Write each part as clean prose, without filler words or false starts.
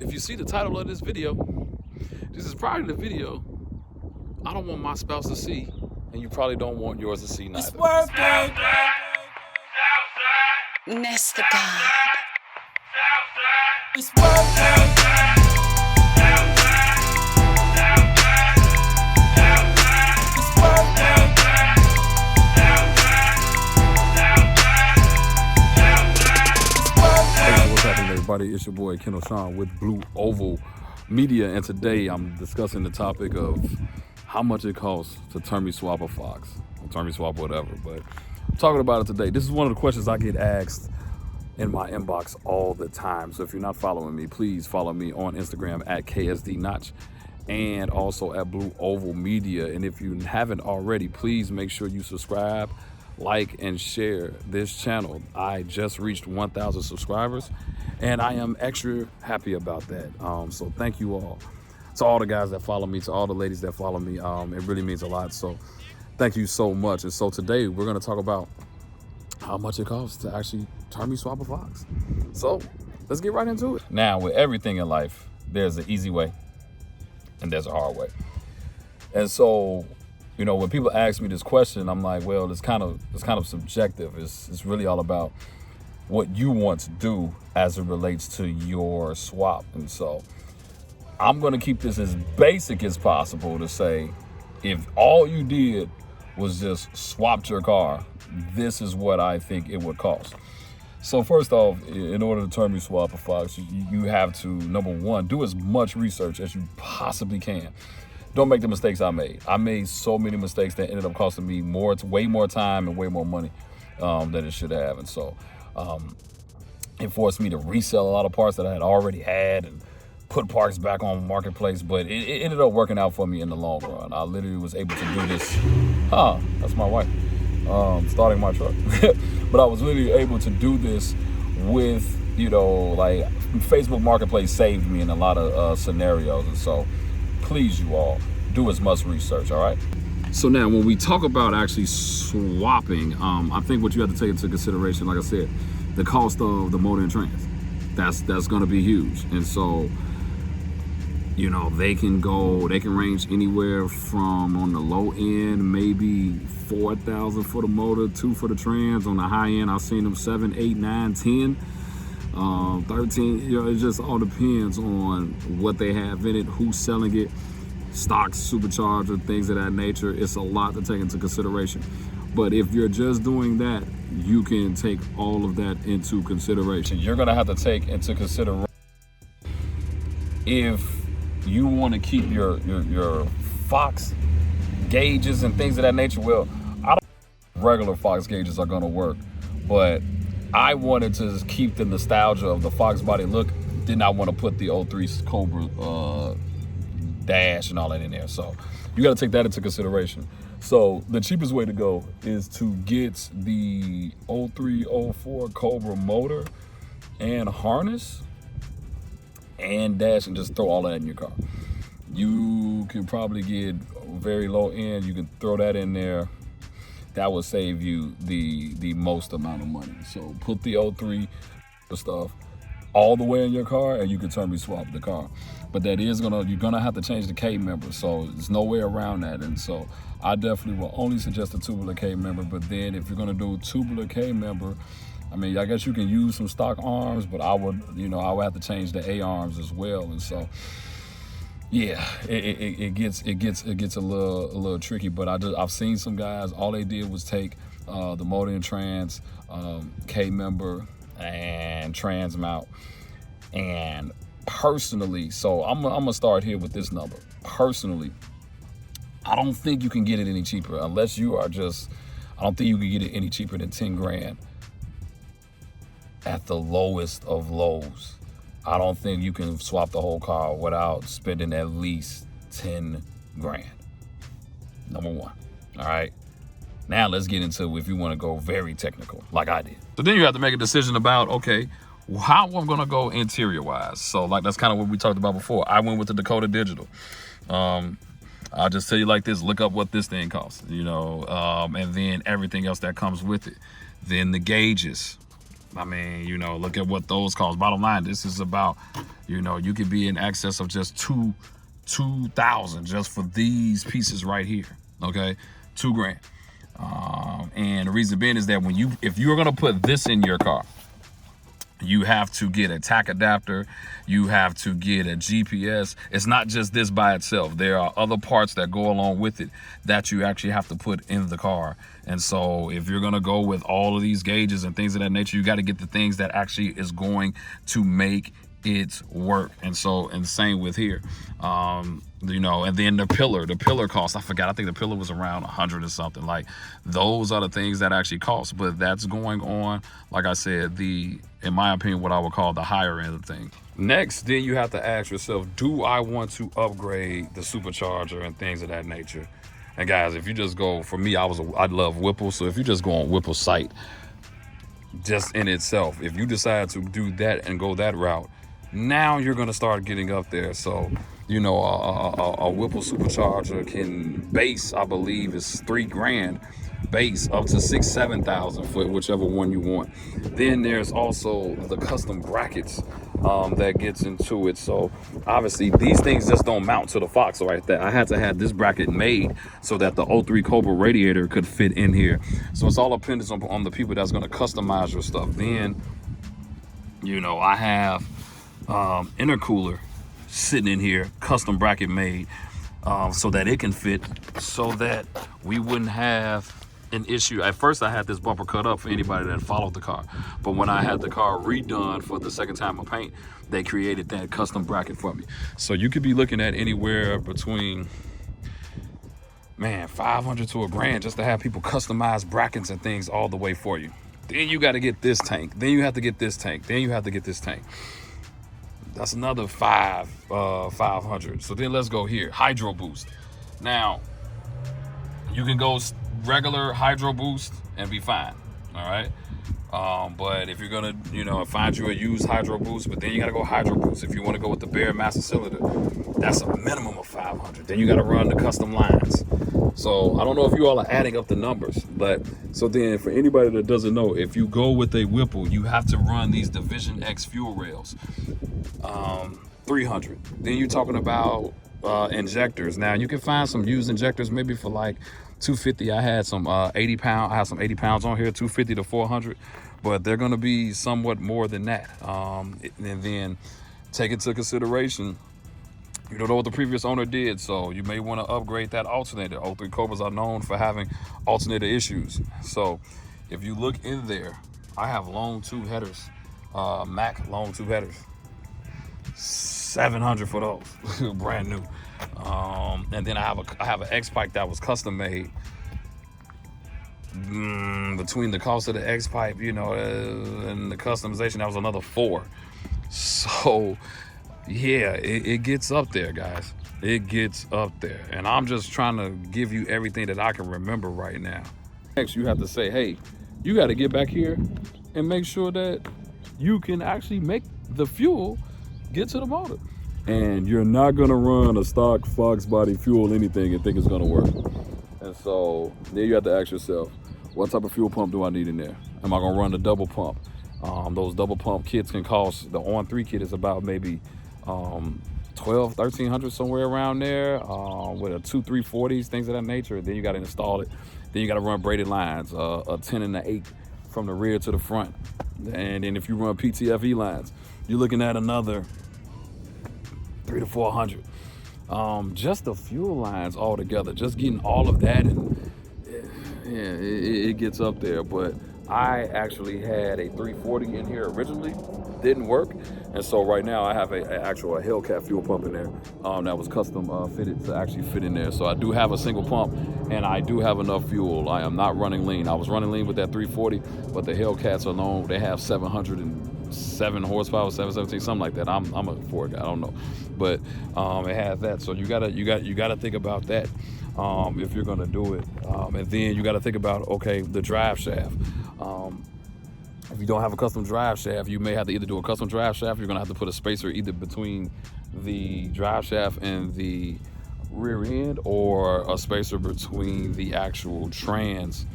if you see the title of this video, this is probably the video I don't want my spouse to see, and you probably don't want yours to see neither. Nest the God. It's working. Everybody, it's your boy Kendall Sean with Blue Oval Media, and today I'm discussing the topic of how much it costs to Termi Swap a Fox, or Termi Swap whatever, but I'm talking about it today. This is one of the questions I get asked in my inbox all the time, so if you're not following me, please follow me on Instagram at KSDNotch and also at Blue Oval Media, and if you haven't already, please make sure you subscribe, like, and share this channel. I just reached 1,000 subscribers, and I am extra happy about that. So thank you all. To all the guys that follow me, to all the ladies that follow me, it really means a lot. So thank you so much. And so today we're gonna talk about how much it costs to actually Termi Swap a Fox. So let's get right into it. Now, with everything in life, there's an easy way and there's a hard way. And so, you know, when people ask me this question, I'm like, well, it's kind of subjective. It's really all about what you want to do as it relates to your swap. And so I'm going to keep this as basic as possible to say, if all you did was just swapped your car, this is what I think it would cost. So first off, in order to Termi Swap a Fox, you have to, number one, do as much research as you possibly can. Don't make the mistakes I made. I made so many mistakes that ended up costing me way more time and way more money than it should have. And so it forced me to resell a lot of parts that I had already had and put parts back on Marketplace, but it ended up working out for me in the long run. I literally was able to do this. That's my wife starting my truck. But I was literally able to do this with, you know, like Facebook Marketplace saved me in a lot of scenarios. And so please, you all, do as much research, all right? So now when we talk about actually swapping, I think what you have to take into consideration, like I said, the cost of the motor and trans. That's gonna be huge. And so, you know, they can range anywhere from, on the low end, maybe 4,000 for the motor, 2 for the trans. On the high end, I've seen them 7, 8, 9, 10, 13. You know, it just all depends on what they have in it, who's selling it, stocks, supercharger, things of that nature. It's a lot to take into consideration. But if you're just doing that, you can take all of that into consideration. You're gonna have to take into consideration if you want to keep your Fox gauges and things of that nature. Well, I don't think regular Fox gauges are gonna work, but I wanted to keep the nostalgia of the Foxbody look. Did not want to put the 03 Cobra dash and all that in there. So you got to take that into consideration. So the cheapest way to go is to get the 03, 04 Cobra motor and harness and dash and just throw all that in your car. You can probably get very low end. You can throw that in there. That will save you the most amount of money. So put the 03 stuff all the way in your car, and you can Termi Swap the car. But that is you're gonna have to change the K member, so there's no way around that. And so I definitely will only suggest a tubular K member. But then if you're gonna do a tubular K member, I mean, I guess you can use some stock arms, but I would have to change the A arms as well. And so, yeah, it gets a little tricky. But I've seen some guys, all they did was take the motor and trans, K member, and trans mount. And personally, so I'm gonna start here with this number. Personally, I don't think you can get it any cheaper unless you are just. I don't think you can get it any cheaper than 10 grand. At the lowest of lows, I don't think you can swap the whole car without spending at least 10 grand. Number one. All right. Now let's get into if you want to go very technical, like I did. So then you have to make a decision about, okay, how I'm gonna go interior wise. So like that's kind of what we talked about before. I went with the Dakota Digital. I'll just tell you like this: look up what this thing costs, you know, and then everything else that comes with it. Then the gauges. I mean, you know, look at what those cost. Bottom line, this is about, you know, you could be in excess of just $2,000 just for these pieces right here. Okay, $2,000. And the reason being is that if you're gonna put this in your car, you have to get a tack adapter, you have to get a GPS. It's not just this by itself. There are other parts that go along with it that you actually have to put in the car. And so if you're gonna go with all of these gauges and things of that nature, you gotta get the things that actually is going to make it work. And so, and same with here. You know, and then the pillar cost, I forgot, I think the pillar was around 100 or something. Like, those are the things that actually cost, but that's going on, like I said, in my opinion, what I would call the higher end of thing. Next, then you have to ask yourself, do I want to upgrade the supercharger and things of that nature? And guys, if you just go, for me, I love Whipple. So if you just go on Whipple's site, just in itself, if you decide to do that and go that route, now you're going to start getting up there. So, you know, a Whipple supercharger can base, I believe, is $3,000 base, up to $6,000-7,000 for whichever one you want. Then there's also the custom brackets that gets into it. So obviously these things just don't mount to the Fox like that. I had to have this bracket made so that the 03 Cobra radiator could fit in here. So it's all dependent on the people that's going to customize your stuff. Then, you know, I have intercooler sitting in here, custom bracket made, so that it can fit, so that we wouldn't have an issue. At first I had this bumper cut up for anybody that followed the car, but when I had the car redone for the second time of paint, they created that custom bracket for me. So you could be looking at anywhere between, man, $500 to $1,000 just to have people customize brackets and things all the way for you. Then you got to get this tank, then you have to get this tank, then you have to get this tank. That's another $500. So then let's go here, Hydro Boost. Now, you can go regular Hydro Boost and be fine, all right? But if you're gonna, you know, find you a used Hydro Boost, but then you gotta go Hydro Boost. If you wanna go with the bare master cylinder, that's a minimum of $500. Then you gotta run the custom lines. So I don't know if you all are adding up the numbers, but so then for anybody that doesn't know, if you go with a Whipple, you have to run these Division X fuel rails, $300. Then you're talking about injectors. Now you can find some used injectors maybe for like $250. I had some 80 pounds on here, $250 to $400, but they're going to be somewhat more than that. And then take into consideration, you don't know what the previous owner did, so you may want to upgrade that alternator. 03 Cobras are known for having alternator issues. So if you look in there, I have long tube headers, Mac long tube headers, $700 for those, brand new. And then I have an X pipe that was custom made. Between the cost of the X pipe, you know, and the customization, that was another $400. So yeah, it gets up there, guys. It gets up there, and I'm just trying to give you everything that I can remember right now. Next, you have to say, hey, you got to get back here and make sure that you can actually make the fuel get to the motor. And you're not gonna run a stock Foxbody fuel anything and think it's gonna work. And so then you have to ask yourself, what type of fuel pump do I need in there? Am I gonna run the double pump? Those double pump kits can cost, the on-3 kit is about maybe $1,200-1,300, somewhere around there, with a 2-340s, things of that nature. Then you gotta install it. Then you gotta run braided lines, a 10 and an 8 from the rear to the front. And then if you run PTFE lines, you're looking at another $300 to $400. Just the fuel lines all together, just getting all of that, and yeah, it gets up there. But I actually had a 340 in here originally, didn't work, and so right now I have a Hellcat fuel pump in there that was custom fitted to actually fit in there. So I do have a single pump, and I do have enough fuel. I am not running lean. I was running lean with that 340, but the Hellcats alone, they have 707 horsepower, 717, something like that. I'm a Ford guy, I don't know, but it has that. So you gotta think about that if you're gonna do it, and then you gotta think about, okay, the drive shaft. If you don't have a custom drive shaft, you may have to either do a custom drive shaft. You're gonna have to put a spacer either between the drive shaft and the rear end, or a spacer between the actual trans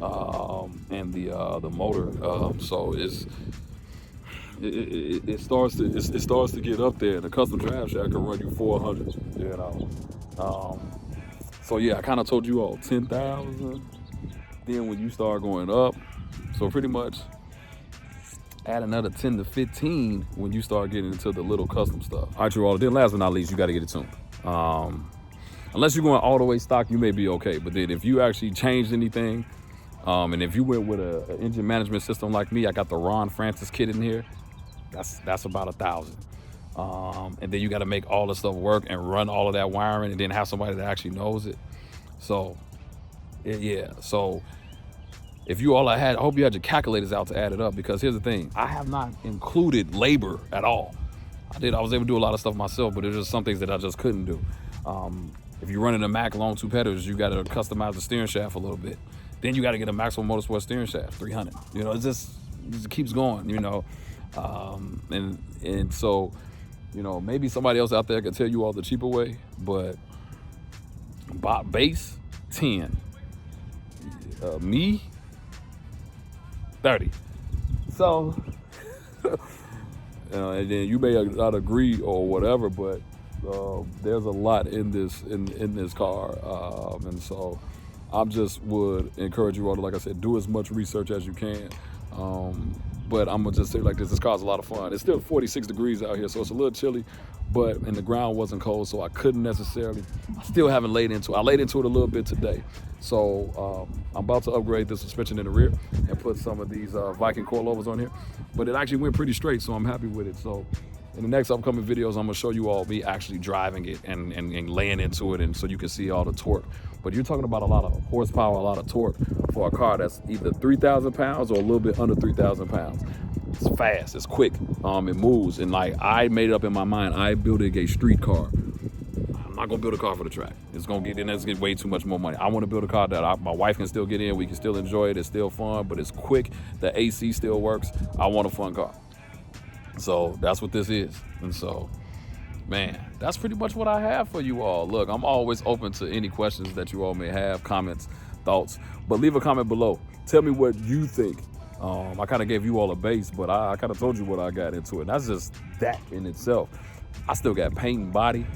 and the motor. So it starts to get up there. The custom drive shaft can run you 400. You know. So yeah, I kind of told you all 10,000. Then when you start going up, so pretty much add another 10 to 15 when you start getting into the little custom stuff. All right, you all. Then last but not least, you got to get it tuned. Unless you're going all the way stock, you may be okay. But then if you actually changed anything, and if you went with an engine management system like me, I got the Ron Francis kit in here. That's about 1,000. And then you got to make all the stuff work and run all of that wiring, and then have somebody that actually knows it. So, yeah. So, if you all I hope you had your calculators out to add it up, because here's the thing: I have not included labor at all. I was able to do a lot of stuff myself, but there's just some things that I just couldn't do. If you're running a Mac long tube headers, you got to customize the steering shaft a little bit. Then you got to get a Maxwell Motorsport steering shaft, 300. You know, it just keeps going. You know, and so, you know, maybe somebody else out there can tell you all the cheaper way, but base 10, me 30. So, and then you may not agree or whatever, but there's a lot in this car, and so I just would encourage you all to, like I said, do as much research as you can. But I'm gonna just say like this car's a lot of fun. It's still 46 degrees out here, so it's a little chilly, and the ground wasn't cold, so I couldn't necessarily. I still haven't laid into it. I laid into it a little bit today. So I'm about to upgrade the suspension in the rear and put some of these Viking coilovers on here. But it actually went pretty straight, so I'm happy with it. So in the next upcoming videos, I'm gonna show you all me actually driving it and laying into it, and so you can see all the torque. But you're talking about a lot of horsepower, a lot of torque for a car that's either 3,000 pounds or a little bit under 3,000 pounds. It's fast, it's quick, it moves, and like I made it up in my mind, I built a street car. I'm not gonna build a car for the track. It's gonna get way too much more money. I want to build a car that my wife can still get in, we can still enjoy it, it's still fun, but it's quick, the AC still works. I want a fun car. So that's what this is. And so, man, that's pretty much what I have for you all. Look, I'm always open to any questions that you all may have, comments, thoughts, but leave a comment below. Tell me what you think. I kind of gave you all a base, but I kind of told you what I got into it. That's just that in itself. I still got paint and body,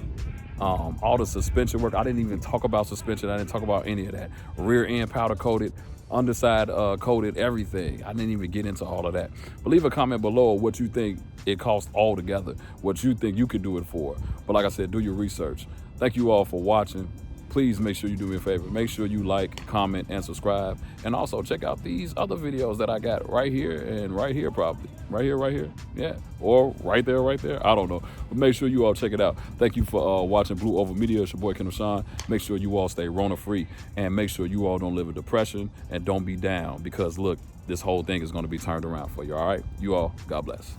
all the suspension work. I didn't even talk about suspension. I didn't talk about any of that. Rear end powder coated, underside coated, everything. I didn't even get into all of that. But leave a comment below what you think it costs altogether, what you think you could do it for. But like I said, do your research. Thank you all for watching. Please make sure you do me a favor. Make sure you like, comment, and subscribe. And also check out these other videos that I got right here and right here probably. Right here. Yeah. Or right there. I don't know. But make sure you all check it out. Thank you for watching Blue Oval Media. It's your boy, Kendall Sean. Make sure you all stay Rona free. And make sure you all don't live in depression and don't be down. Because look, this whole thing is going to be turned around for you. All right? You all, God bless.